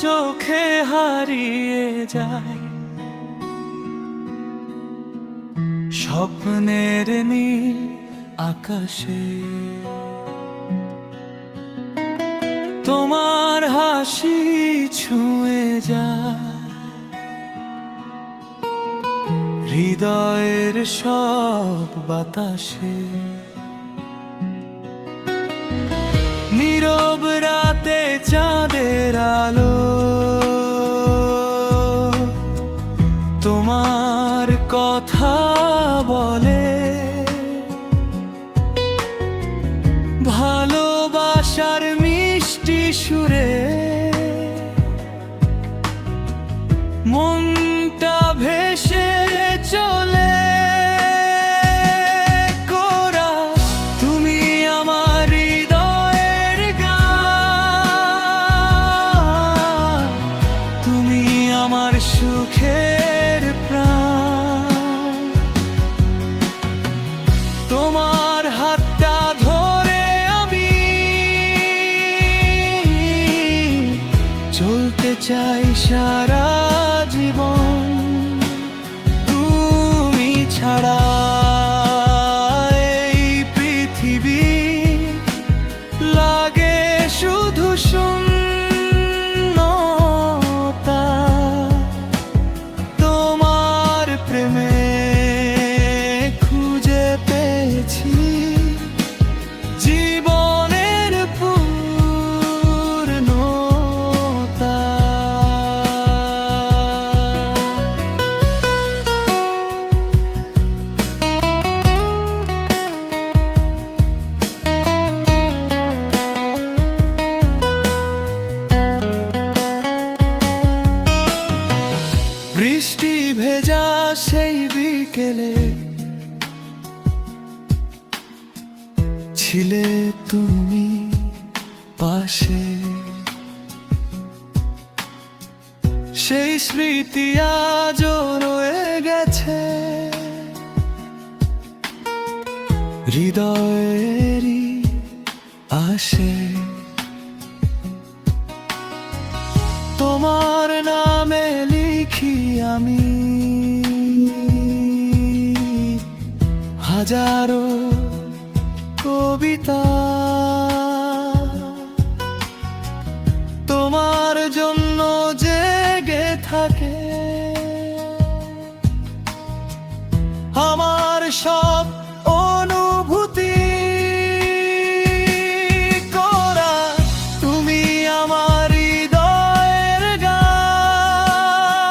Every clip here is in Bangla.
চোখে হারিয়ে যায় স্বপ্নের নীল আকাশে। তোমার হাসি ছুঁয়ে যায় হৃদয়ের সব বাতাসে। নীরব রাতে চাঁদের আলো তোমার কথা বলে, ভালোবাসার মিষ্টি সুরে মনটা ভেসে চলে। কোরাস, তুমি আমার হৃদয়ের গান, তুমি আমার সুখের প্রাণ। তোমার হাতটা ধরে আমি চলতে চাই সারা জীবন। তুমি ছাড়া এই পৃথিবী লাগে শুধু শূন্যতা। তোমার প্রেমে খুঁজে পেয়েছি জীবনের পূর্ণতা। বৃষ্টি ভেজা সেই বিকেলে ছিলে তুমি পাশে, সেই স্মৃতি আজও রয়ে গেছে হৃদয়েরই আসে। তোমার নামে লিখি আমি হাজারো কবিতা, তোমার জন্য জেগে থাকে আমার সব অনুভূতি। কোরাস, তুমি আমার হৃদয়ের গান,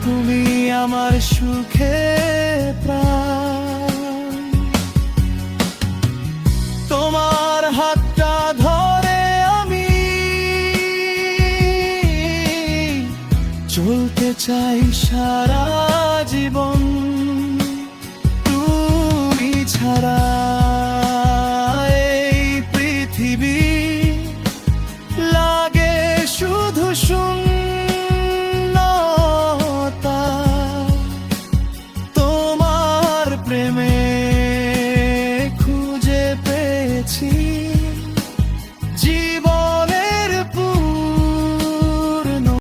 তুমি আমার সুখের প্রাণ। তোমার হাতটা ধরে আমি চলতে চাই সারা জীবন। তুমি ছাড়া এই পৃথিবী লাগে শুধু শূন্যতা। তোমার প্রেমে